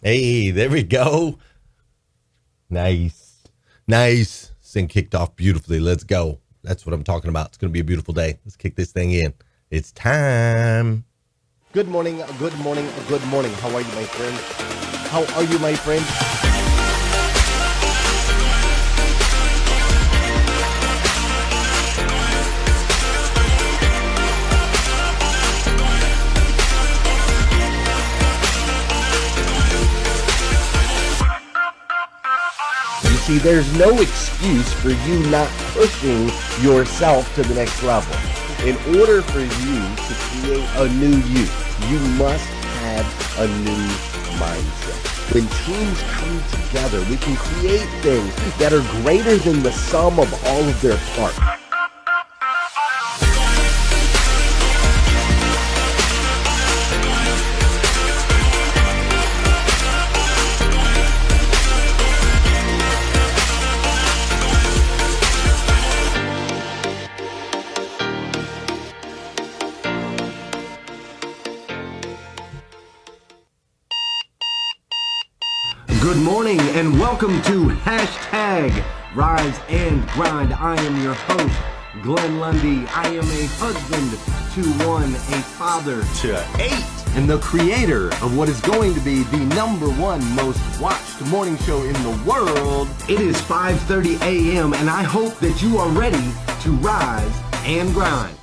Hey, there we go. Nice. Nice. Thing kicked off beautifully. Let's go. That's what I'm talking about. It's going to be a beautiful day. Let's kick this thing in. It's time. Good morning. Good morning. Good morning. How are you, my friend? How are you, my friend? See, there's no excuse for you not pushing yourself to the next level. In order for you to create a new you must have a new mindset. When teams come together, we can create things that are greater than the sum of all of their parts. Good morning and welcome to hashtag Rise and Grind. I am your host, Glenn Lundy. I am a husband to one, a father to 8, and the creator of what is going to be the #1 most watched morning show in the world. It is 5:30 a.m. and I hope that you are ready to rise and grind.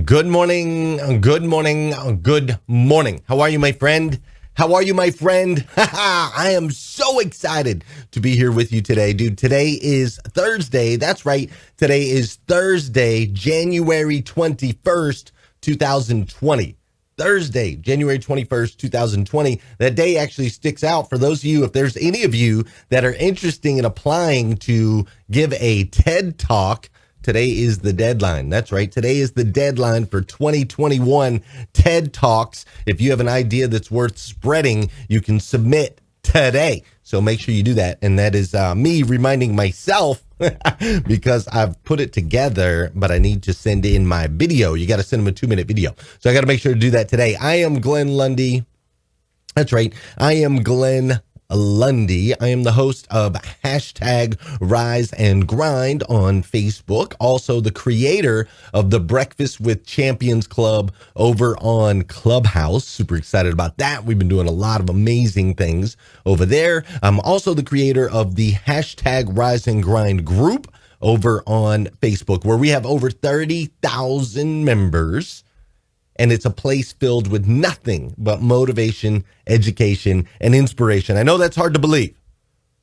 Good morning. Good morning. Good morning. How are you, my friend? How are you, my friend? I am so excited to be here with you today, dude. Today is Thursday. That's right. Today is Thursday, January 21st, 2020. Thursday, January 21st, 2020. That day actually sticks out for those of you, if there's any of you that are interested in applying to give a TED Talk. Today is the deadline. That's right. Today is the deadline for 2021 TED Talks. If you have an idea that's worth spreading, you can submit today. So make sure you do that. And that is me reminding myself because I've put it together, but I need to send in my video. You got to send them a 2-minute video. So I got to make sure to do that today. I am Glenn Lundy. That's right. I am Glenn Lundy. I am the host of hashtag Rise and Grind on Facebook. Also the creator of the Breakfast with Champions Club over on Clubhouse. Super excited about that. We've been doing a lot of amazing things over there. I'm also the creator of the hashtag Rise and Grind group over on Facebook, where we have over 30,000 members. And it's a place filled with nothing but motivation, education, and inspiration. I know that's hard to believe.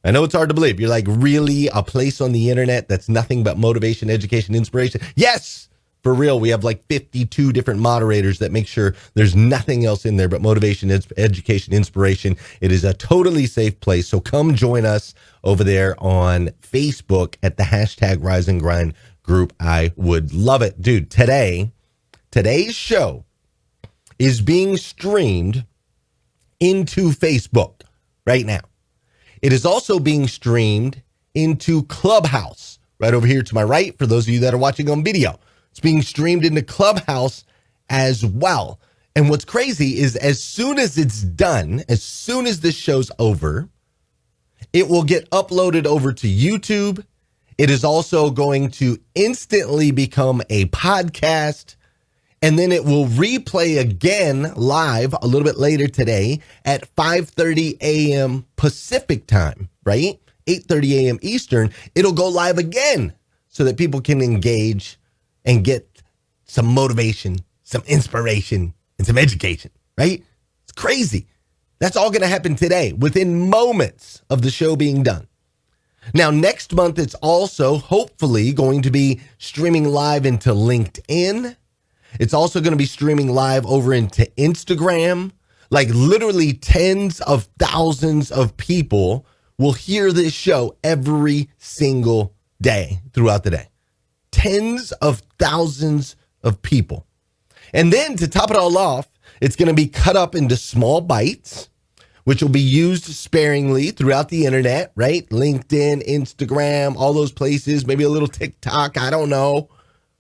I know it's hard to believe. You're like, really? A place on the internet that's nothing but motivation, education, inspiration? Yes, for real. We have like 52 different moderators that make sure there's nothing else in there but motivation, education, inspiration. It is a totally safe place. So come join us over there on Facebook at the hashtag Rise and Grind group. I would love it. Dude, today's show is being streamed into Facebook right now. It is also being streamed into Clubhouse right over here to my right for those of you that are watching on video. It's being streamed into Clubhouse as well. And what's crazy is as soon as it's done, as soon as this show's over, it will get uploaded over to YouTube. It is also going to instantly become a podcast. And then it will replay again live a little bit later today at 5:30 a.m. Pacific time, right? 8:30 a.m. Eastern. It'll go live again so that people can engage and get some motivation, some inspiration, and some education, right? It's crazy. That's all going to happen today within moments of the show being done. Now, next month, it's also hopefully going to be streaming live into LinkedIn. It's also going to be streaming live over into Instagram. Like literally tens of thousands of people will hear this show every single day throughout the day. Tens of thousands of people. And then to top it all off, it's going to be cut up into small bites, which will be used sparingly throughout the internet, right? LinkedIn, Instagram, all those places, maybe a little TikTok, I don't know.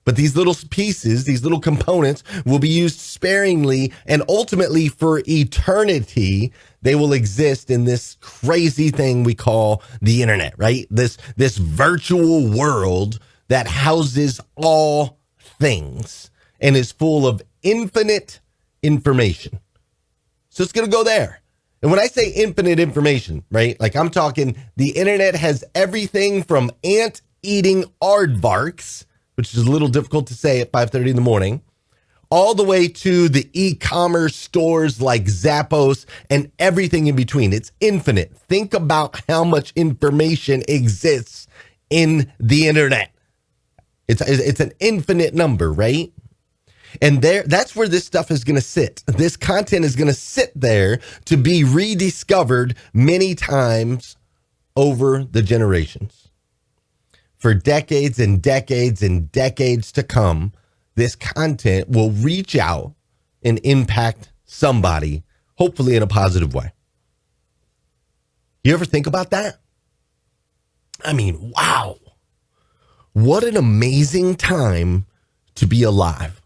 But these little pieces, these little components will be used sparingly, and ultimately for eternity, they will exist in this crazy thing we call the internet, right? This virtual world that houses all things and is full of infinite information. So it's going to go there. And when I say infinite information, right, like I'm talking the internet has everything from ant eating aardvarks, which is a little difficult to say at 5:30 in the morning, all the way to the e-commerce stores like Zappos and everything in between. It's infinite. Think about how much information exists in the internet. It's an infinite number, right? And that's where this stuff is going to sit. This content is going to sit there to be rediscovered many times over the generations. For decades and decades and decades to come, this content will reach out and impact somebody, hopefully in a positive way. You ever think about that? I mean, wow. What an amazing time to be alive.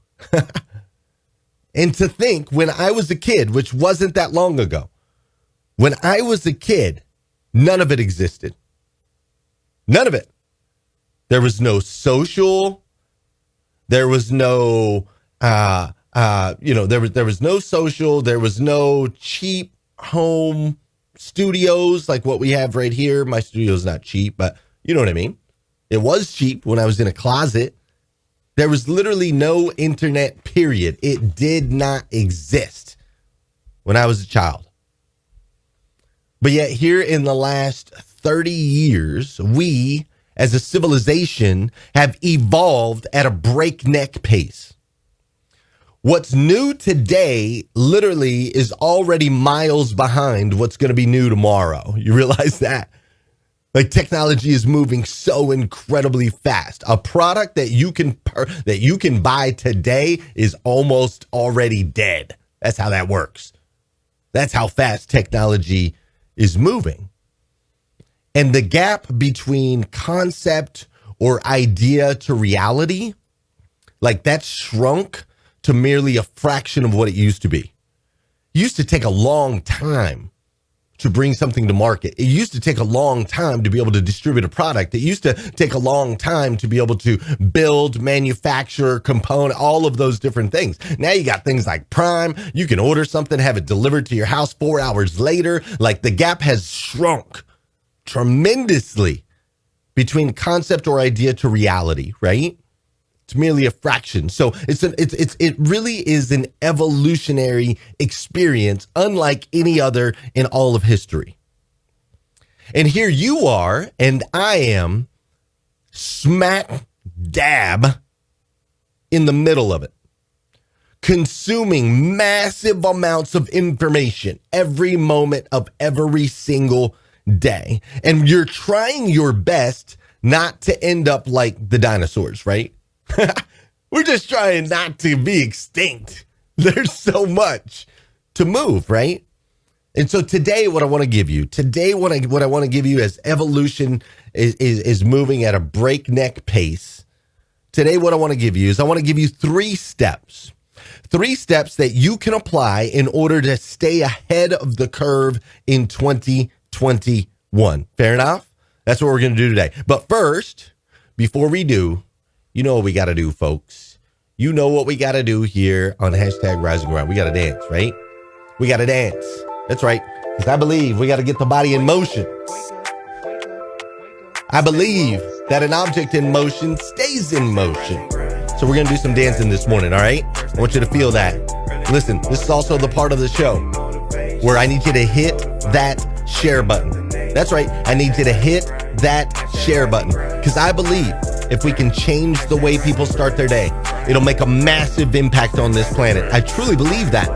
And to think when I was a kid, which wasn't that long ago, when I was a kid, none of it existed. None of it. There was no social. There was no, there was no social. There was no cheap home studios like what we have right here. My studio is not cheap, but you know what I mean? It was cheap when I was in a closet. There was literally no internet, period. It did not exist when I was a child. But yet here in the last 30 years, we as a civilization have evolved at a breakneck pace. What's new today literally is already miles behind what's going to be new tomorrow. You realize that? Like technology is moving so incredibly fast. A product that you can buy today is almost already dead. That's how that works. That's how fast technology is moving. And the gap between concept or idea to reality, like that shrunk to merely a fraction of what it used to be. It used to take a long time to bring something to market. It used to take a long time to be able to distribute a product. It used to take a long time to be able to build, manufacture, component, all of those different things. Now you got things like Prime. You can order something, have it delivered to your house 4 hours later. Like the gap has shrunk tremendously between concept or idea to reality, right? It's merely a fraction. So it really is an evolutionary experience unlike any other in all of history. And here you are, and I am smack dab in the middle of it, consuming massive amounts of information every moment of every single day. And you're trying your best not to end up like the dinosaurs, right? We're just trying not to be extinct. There's so much to move, right? And so today, what I want to give you, what I want to give you as evolution is moving at a breakneck pace. Today, what I want to give you is I want to give you 3 steps. 3 steps that you can apply in order to stay ahead of the curve in 2021. Fair enough? That's what we're going to do today. But first, before we do, you know what we got to do, folks. You know what we got to do here on hashtag Rise and Grind. We got to dance, right? We got to dance. That's right. Because I believe we got to get the body in motion. I believe that an object in motion stays in motion. So we're going to do some dancing this morning, all right? I want you to feel that. Listen, this is also the part of the show where I need you to hit that share button. That's right. I need you to hit that share button because I believe if we can change the way people start their day, it'll make a massive impact on this planet. I truly believe that.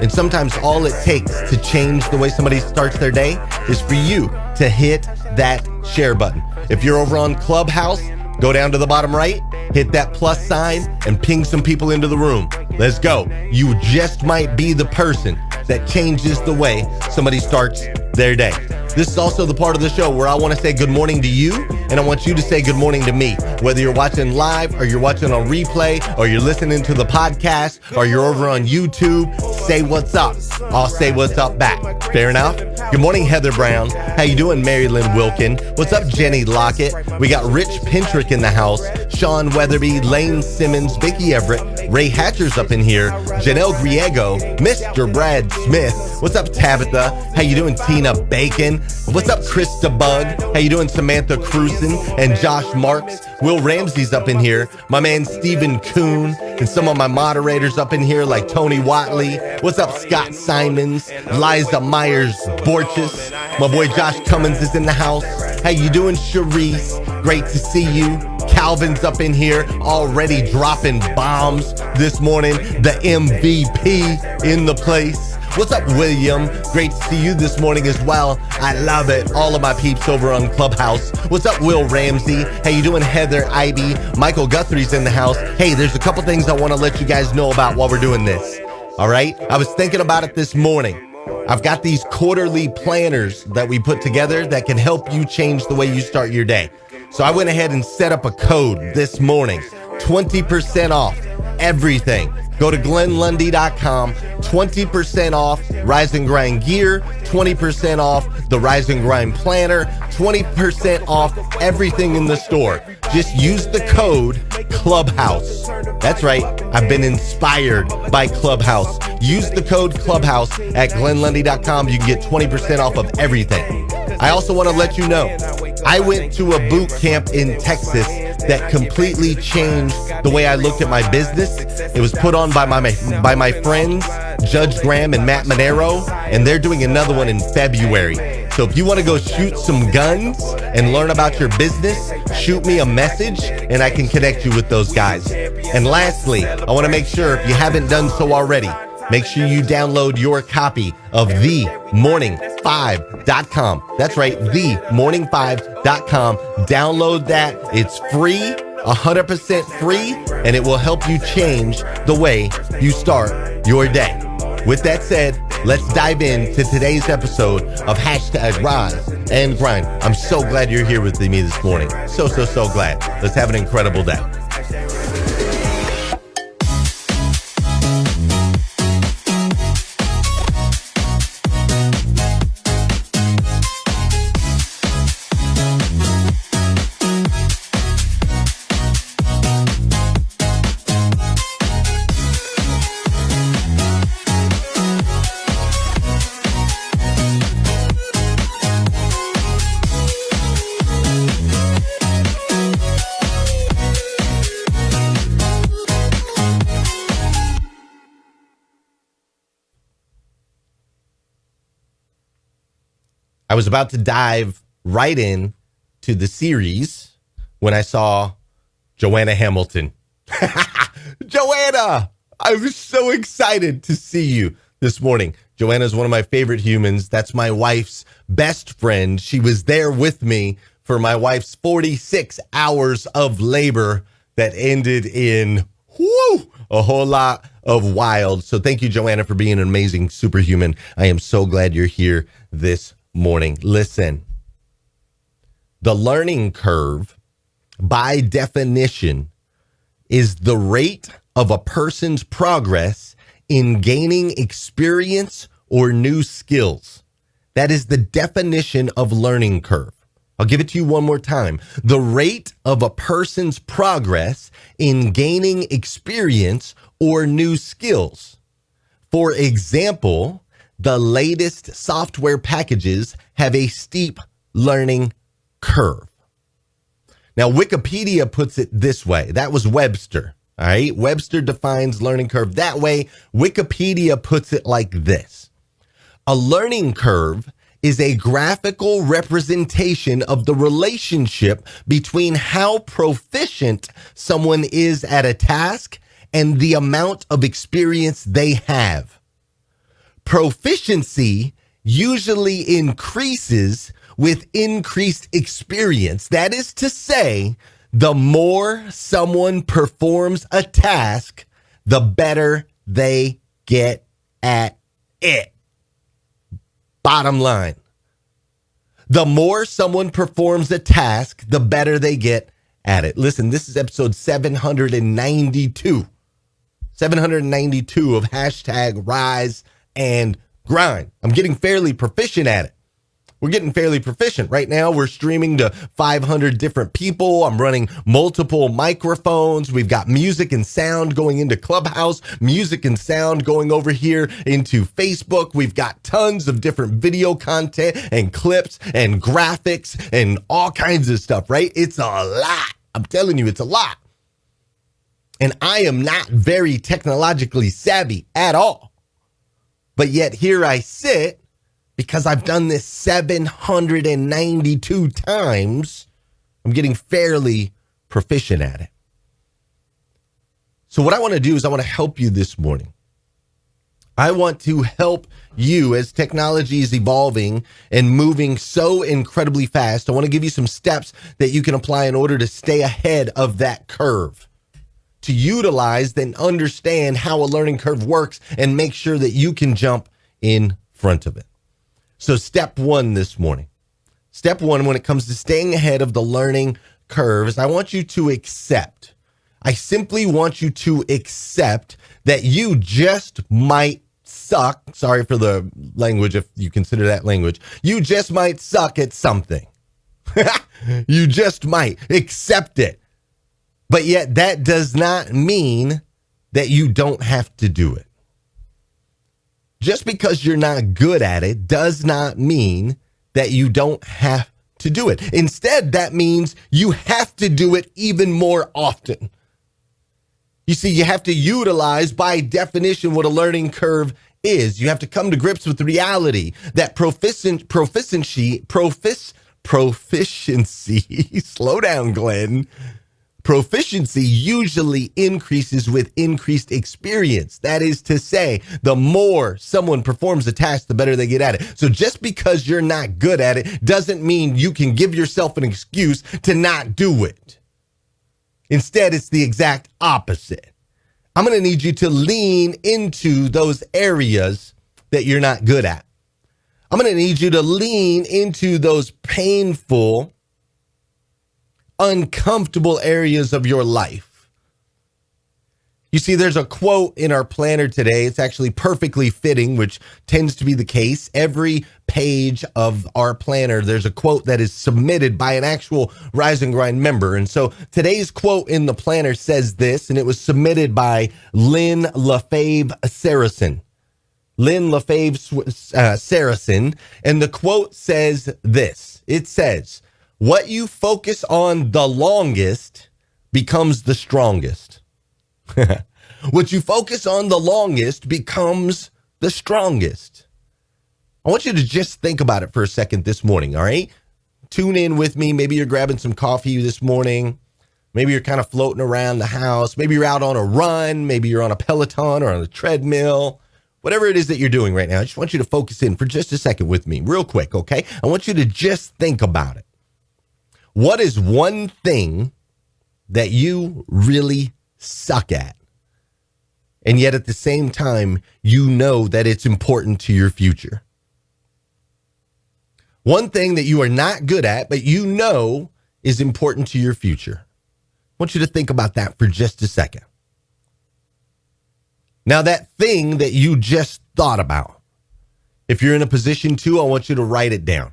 And sometimes all it takes to change the way somebody starts their day is for you to hit that share button. If you're over on Clubhouse, go down to the bottom right, hit that plus sign, and ping some people into the room. Let's go. You just might be the person that changes the way somebody starts their day. This is also the part of the show where I want to say good morning to you and I want you to say good morning to me. Whether you're watching live or you're watching on replay or you're listening to the podcast or you're over on YouTube, say what's up. I'll say what's up back. Fair enough? Good morning, Heather Brown. How you doing, Mary Lynn Wilkin? What's up, Jenny Lockett? We got Rich Pintrick in the house, Sean Weatherby, Lane Simmons, Vicky Everett, Ray Hatcher's up in here, Janelle Griego, Mr. Brad Smith. What's up, Tabitha? How you doing, Tina Bacon? What's up, Krista Bug? How you doing, Samantha Cruzen and Josh Marks? Will Ramsey's up in here. My man, Stephen Kuhn, and some of my moderators up in here like Tony Watley. What's up, Scott Simons, Liza Myers Borges? My boy Josh Cummins is in the house. How you doing, Sharice? Great to see you. Calvin's up in here already dropping bombs this morning. The MVP in the place. What's up, William? Great to see you this morning as well. I love it. All of my peeps over on Clubhouse. What's up, Will Ramsey? How you doing, Heather Ivey? Michael Guthrie's in the house. Hey, there's a couple things I want to let you guys know about while we're doing this. All right? I was thinking about it this morning. I've got these quarterly planners that we put together that can help you change the way you start your day. So I went ahead and set up a code this morning. 20% off everything. Go to glennlundy.com, 20% off Rise and Grind gear, 20% off the Rise and Grind planner, 20% off everything in the store. Just use the code Clubhouse. That's right. I've been inspired by Clubhouse. Use the code Clubhouse at glennlundy.com. You can get 20% off of everything. I also want to let you know, I went to a boot camp in Texas that completely changed the way I looked at my business. It was put on by my friends, Judge Graham and Matt Monero, and they're doing another one in February. So if you want to go shoot some guns and learn about your business, shoot me a message and I can connect you with those guys. And lastly, I want to make sure, if you haven't done so already, make sure you download your copy of themorning5.com. That's right, themorning5.com. Download that. It's free, 100% free, and it will help you change the way you start your day. With that said, let's dive into today's episode of Hashtag Rise and Grind. I'm so glad you're here with me this morning. So glad. Let's have an incredible day. I was about to dive right in to the series when I saw Joanna Hamilton. Joanna, I was so excited to see you this morning. Joanna is one of my favorite humans. That's my wife's best friend. She was there with me for my wife's 46 hours of labor that ended in a whole lot of wild. So thank you, Joanna, for being an amazing superhuman. I am so glad you're here this morning. Listen, the learning curve, by definition, is the rate of a person's progress in gaining experience or new skills. That is the definition of learning curve. I'll give it to you one more time. The rate of a person's progress in gaining experience or new skills. For example, the latest software packages have a steep learning curve. Now, Wikipedia puts it this way. That was Webster. All right. Webster defines learning curve that way. Wikipedia puts it like this. A learning curve is a graphical representation of the relationship between how proficient someone is at a task and the amount of experience they have. Proficiency usually increases with increased experience. That is to say, the more someone performs a task, the better they get at it. Bottom line, The more someone performs a task, the better they get at it. Listen, this is episode 792. 792 of hashtag Rise and Grind. I'm getting fairly proficient at it. We're getting fairly proficient. Right now, we're streaming to 500 different people. I'm running multiple microphones. We've got music and sound going into Clubhouse, music and sound going over here into Facebook. We've got tons of different video content and clips and graphics and all kinds of stuff, right? It's a lot. I'm telling you, it's a lot. And I am not very technologically savvy at all. But yet here I sit, because I've done this 792 times, I'm getting fairly proficient at it. So what I want to do is I want to help you this morning. I want to help you as technology is evolving and moving so incredibly fast. I want to give you some steps that you can apply in order to stay ahead of that curve, to utilize and understand how a learning curve works and make sure that you can jump in front of it. So step one this morning, step one when it comes to staying ahead of the learning curve is I want you to accept. I simply want you to accept that you just might suck. Sorry for the language, if you consider that language. You just might suck at something. You just might accept it. But yet that does not mean that you don't have to do it. Just because you're not good at it does not mean that you don't have to do it. Instead, that means you have to do it even more often. You see, you have to utilize, by definition, what a learning curve is. You have to come to grips with the reality that proficiency, slow down, Glenn. Proficiency usually increases with increased experience. That is to say, the more someone performs a task, the better they get at it. So just because you're not good at it doesn't mean you can give yourself an excuse to not do it. Instead, it's the exact opposite. I'm going to need you to lean into those areas that you're not good at. I'm going to need you to lean into those painful, uncomfortable areas of your life. You see, there's a quote in our planner today. It's actually perfectly fitting, which tends to be the case. Every page of our planner, there's a quote that is submitted by an actual Rise and Grind member. And so today's quote in the planner says this, and it was submitted by Lynn LaFave Saracen. Lynn LaFave Saracen. And the quote says this. It says, "What you focus on the longest becomes the strongest." What you focus on the longest becomes the strongest. I want you to just think about it for a second this morning, all right? Tune in with me. Maybe you're grabbing some coffee this morning. Maybe you're kind of floating around the house. Maybe you're out on a run. Maybe you're on a Peloton or on a treadmill. Whatever it is that you're doing right now, I just want you to focus in for just a second with me, real quick, okay? I want you to just think about it. What is one thing that you really suck at? And yet at the same time, you know that it's important to your future. One thing that you are not good at, but you know is important to your future. I want you to think about that for just a second. Now, that thing that you just thought about, if you're in a position to, I want you to write it down.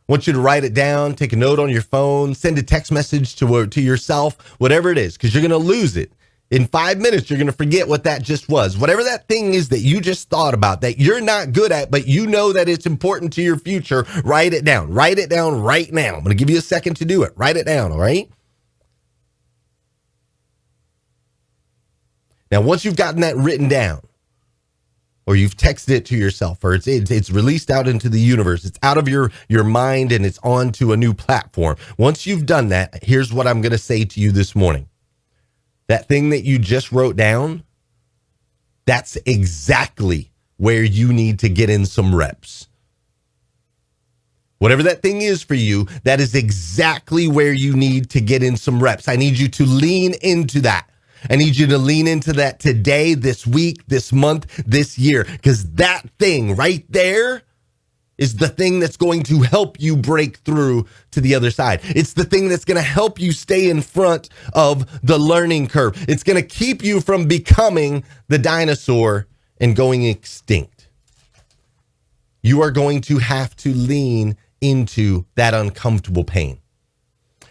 I want you to write it down, take a note on your phone, send a text message to yourself, whatever it is, because you're going to lose it. In 5 minutes, you're going to forget what that just was. Whatever that thing is that you just thought about that you're not good at, but you know that it's important to your future, write it down. Write it down right now. I'm going to give you a second to do it. Write it down, all right? Now, once you've gotten that written down, or you've texted it to yourself, or it's released out into the universe, it's out of your mind and it's onto a new platform. Once you've done that, here's what I'm going to say to you this morning. That thing that you just wrote down, that's exactly where you need to get in some reps. Whatever that thing is for you, that is exactly where you need to get in some reps. I need you to lean into that. I need you to lean into that today, this week, this month, this year, because that thing right there is the thing that's going to help you break through to the other side. It's the thing that's going to help you stay in front of the learning curve. It's going to keep you from becoming the dinosaur and going extinct. You are going to have to lean into that uncomfortable pain.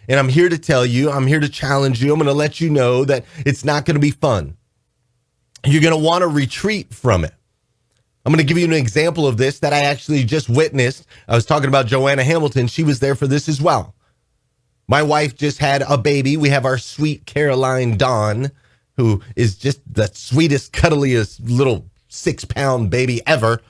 And I'm here to tell you, I'm here to challenge you. I'm going to let you know that it's not going to be fun. You're going to want to retreat from it. I'm going to give you an example of this that I actually just witnessed. I was talking about Joanna Hamilton. She was there for this as well. My wife just had a baby. We have our sweet Caroline Dawn, who is just the sweetest, cuddliest little 6-pound baby ever.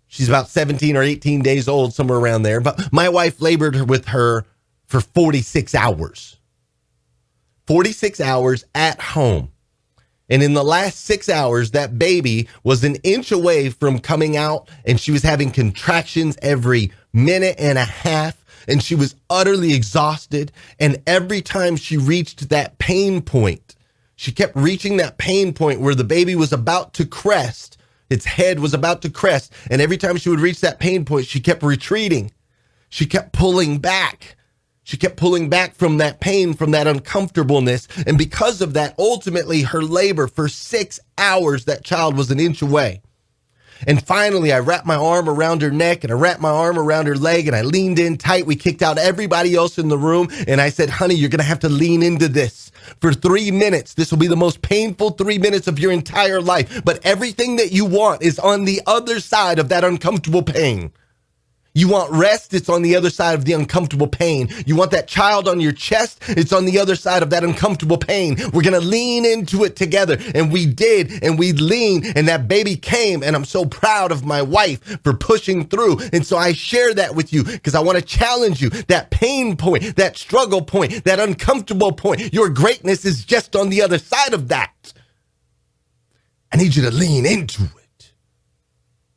She's about 17 or 18 days old, somewhere around there. But my wife labored with her for 46 hours. 46 hours at home. And in the last 6 hours, that baby was an inch away from coming out, and she was having contractions every minute and a half, and she was utterly exhausted. And every time she reached that pain point, she kept reaching that pain point where the baby was about to crest. Its head was about to crest. And every time she would reach that pain point, she kept retreating. She kept pulling back. She kept pulling back from that pain, from that uncomfortableness. And because of that, ultimately, her labor for 6 hours, that child was an inch away. And finally, I wrapped my arm around her neck and I wrapped my arm around her leg and I leaned in tight. We kicked out everybody else in the room. And I said, honey, you're going to have to lean into this for 3 minutes. This will be the most painful 3 minutes of your entire life. But everything that you want is on the other side of that uncomfortable pain. You want rest, it's on the other side of the uncomfortable pain. You want that child on your chest, it's on the other side of that uncomfortable pain. We're going to lean into it together. And we did, and we leaned, and that baby came. And I'm so proud of my wife for pushing through. And so I share that with you because I want to challenge you. That pain point, that struggle point, that uncomfortable point, your greatness is just on the other side of that. I need you to lean into it.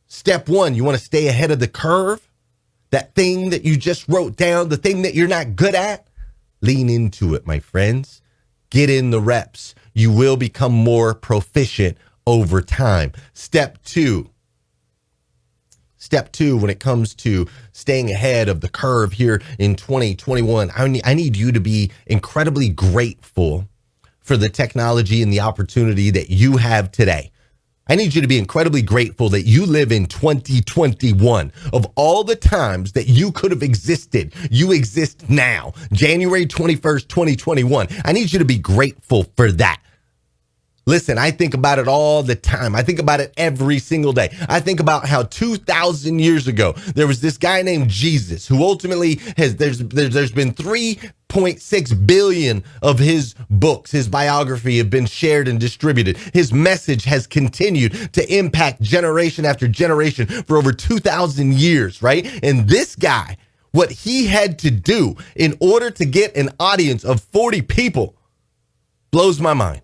Step one, you want to stay ahead of the curve? That thing that you just wrote down, the thing that you're not good at, lean into it, my friends. Get in the reps. You will become more proficient over time. Step two, when it comes to staying ahead of the curve here in 2021, I need you to be incredibly grateful for the technology and the opportunity that you have today. I need you to be incredibly grateful that you live in 2021. Of all the times that you could have existed, you exist now, January 21st, 2021. I need you to be grateful for that. Listen, I think about it all the time. I think about it every single day. I think about how 2,000 years ago, there was this guy named Jesus who ultimately there's been 3.6 billion of his books, his biography have been shared and distributed. His message has continued to impact generation after generation for over 2,000 years, right? And this guy, what he had to do in order to get an audience of 40 people blows my mind.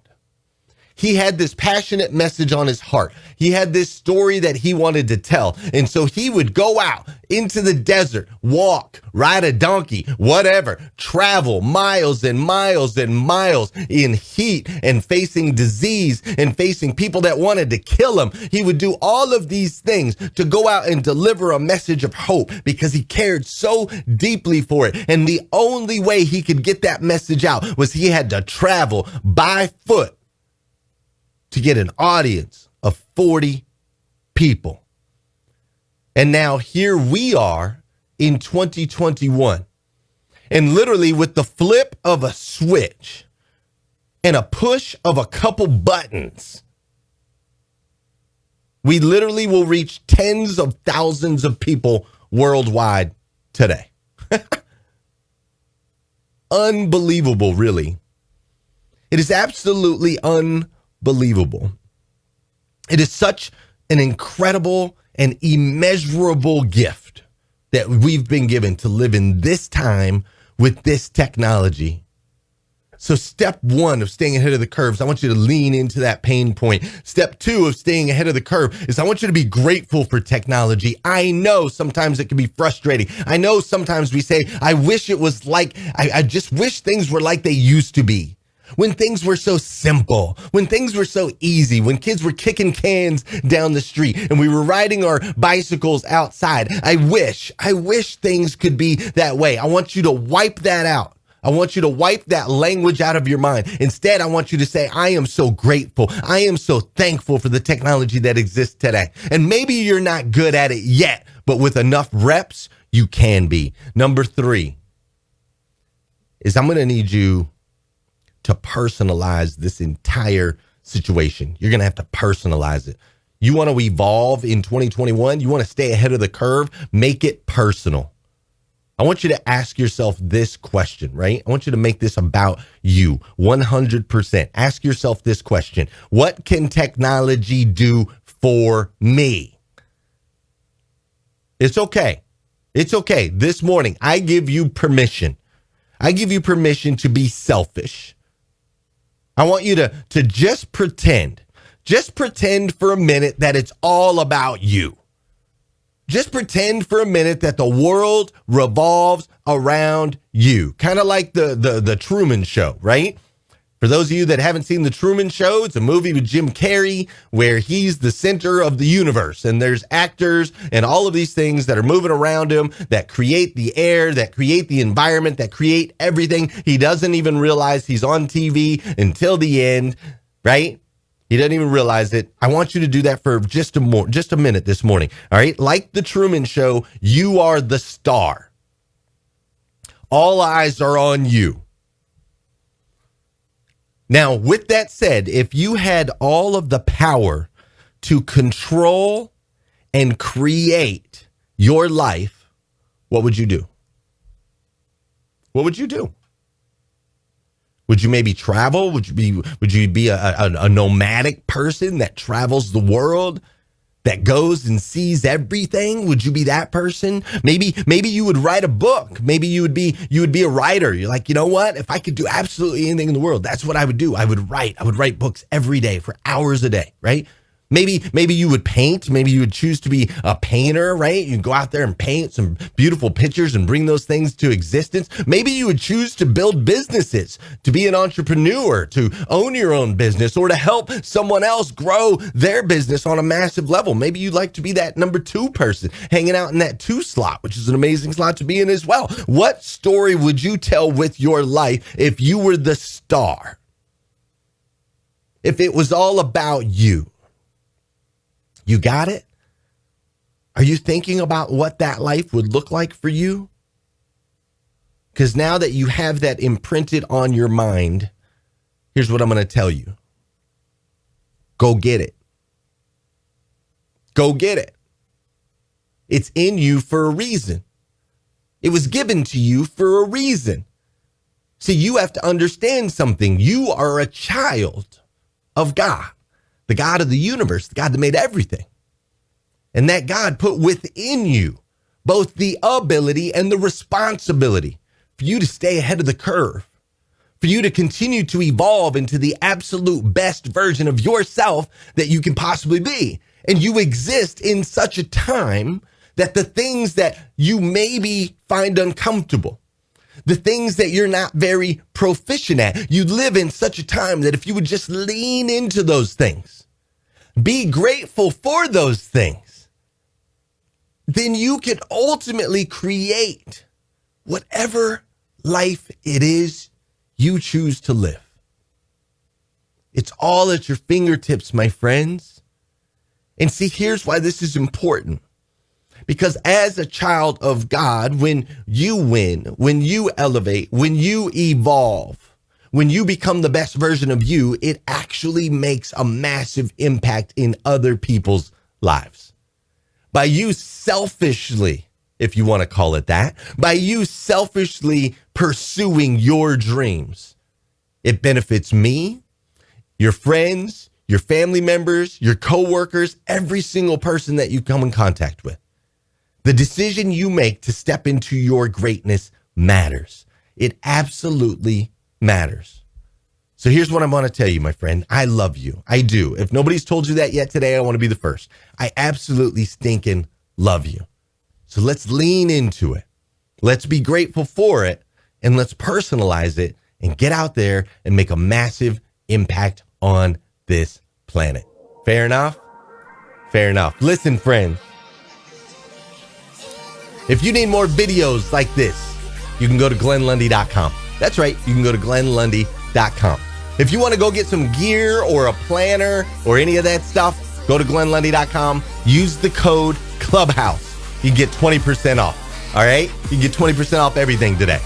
He had this passionate message on his heart. He had this story that he wanted to tell. And so he would go out into the desert, walk, ride a donkey, whatever, travel miles and miles and miles in heat and facing disease and facing people that wanted to kill him. He would do all of these things to go out and deliver a message of hope because he cared so deeply for it. And the only way he could get that message out was he had to travel by foot to get an audience of 40 people. And now here we are in 2021. And literally with the flip of a switch and a push of a couple buttons, we literally will reach tens of thousands of people worldwide today. Unbelievable, really. It is absolutely unbelievable. It is such an incredible and immeasurable gift that we've been given to live in this time with this technology. So step one of staying ahead of the curve is I want you to lean into that pain point. Step two of staying ahead of the curve is I want you to be grateful for technology. I know sometimes it can be frustrating. I know sometimes we say, I wish it was like, I just wish things were like they used to be. when things were so simple, when things were so easy, when kids were kicking cans down the street and we were riding our bicycles outside. I wish things could be that way. I want you to wipe that out. I want you to wipe that language out of your mind. Instead, I want you to say, I am so grateful. I am so thankful for the technology that exists today. And maybe you're not good at it yet, but with enough reps, you can be. Number 3 is I'm going to need you to personalize this entire situation. You're going to have to personalize it. You want to evolve in 2021? You want to stay ahead of the curve? Make it personal. I want you to ask yourself this question, right? I want you to make this about you 100%. Ask yourself this question. What can technology do for me? It's okay. It's okay. This morning, I give you permission. I give you permission to be selfish. I want you to just pretend for a minute that it's all about you. Just pretend for a minute that the world revolves around you. Kind of like the Truman Show, right? For those of you that haven't seen the Truman Show, it's a movie with Jim Carrey where he's the center of the universe. And there's actors and all of these things that are moving around him that create the air, that create the environment, that create everything. He doesn't even realize he's on TV until the end, right? He doesn't even realize it. I want you to do that for just a minute this morning. All right. Like the Truman Show, you are the star. All eyes are on you. Now, with that said, if you had all of the power to control and create your life, what would you do? What would you do? Would you maybe travel? Would you be a nomadic person that travels the world, that goes and sees everything? Would you be that person? Maybe you would write a book. Maybe you would be a writer. You're like, you know what? If I could do absolutely anything in the world, that's what I would do. I would write books every day for hours a day, right? Maybe you would paint. Maybe you would choose to be a painter, right? You go out there and paint some beautiful pictures and bring those things to existence. Maybe you would choose to build businesses, to be an entrepreneur, to own your own business, or to help someone else grow their business on a massive level. Maybe you'd like to be that number 2 person hanging out in that 2 slot, which is an amazing slot to be in as well. What story would you tell with your life if you were the star? If it was all about you? You got it? Are you thinking about what that life would look like for you? Because now that you have that imprinted on your mind, here's what I'm going to tell you. Go get it. Go get it. It's in you for a reason. It was given to you for a reason. See, you have to understand something. You are a child of God. The God of the universe, the God that made everything. And that God put within you both the ability and the responsibility for you to stay ahead of the curve, for you to continue to evolve into the absolute best version of yourself that you can possibly be. And you exist in such a time that the things that you maybe find uncomfortable, the things that you're not very proficient at, you live in such a time that if you would just lean into those things, be grateful for those things, then you can ultimately create whatever life it is you choose to live. It's all at your fingertips, my friends. And see, here's why this is important. Because as a child of God, when you win, when you elevate, when you evolve, when you become the best version of you, it actually makes a massive impact in other people's lives. By you selfishly, if you want to call it that, by you selfishly pursuing your dreams, it benefits me, your friends, your family members, your coworkers, every single person that you come in contact with. The decision you make to step into your greatness matters. It absolutely matters. So here's what I want to tell you, my friend. I love you. I do. If nobody's told you that yet today, I want to be the first. I absolutely stinking love you. So let's lean into it. Let's be grateful for it, and let's personalize it and get out there and make a massive impact on this planet. Fair enough? Fair enough. Listen, friends, if you need more videos like this, you can go to GlennLundy.com. That's right. You can go to GlennLundy.com. If you want to go get some gear or a planner or any of that stuff, go to GlennLundy.com. Use the code Clubhouse. You can get 20% off. All right? You can get 20% off everything today.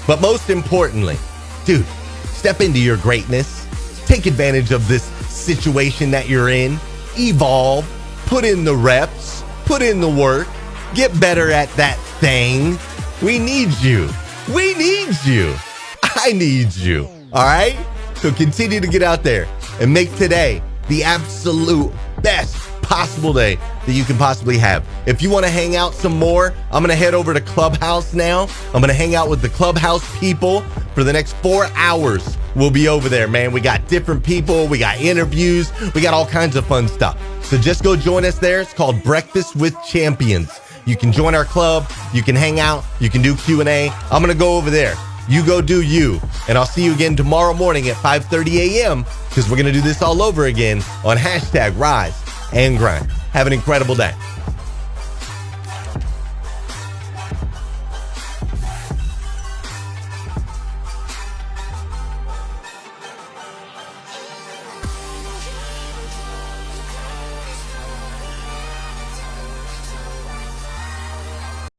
But most importantly, dude, step into your greatness. Take advantage of this situation that you're in. Evolve. Put in the reps. Put in the work. Get better at that thing. We need you. We need you. I need you. All right? So continue to get out there and make today the absolute best possible day that you can possibly have. If you want to hang out some more, I'm going to head over to Clubhouse now. I'm going to hang out with the Clubhouse people for the next 4 hours. We'll be over there, man. We got different people. We got interviews. We got all kinds of fun stuff. So just go join us there. It's called Breakfast with Champions. You can join our club. You can hang out. You can do Q&A. I'm going to go over there. You go do you. And I'll see you again tomorrow morning at 5:30 a.m. because we're going to do this all over again on hashtag Rise and Grind. Have an incredible day.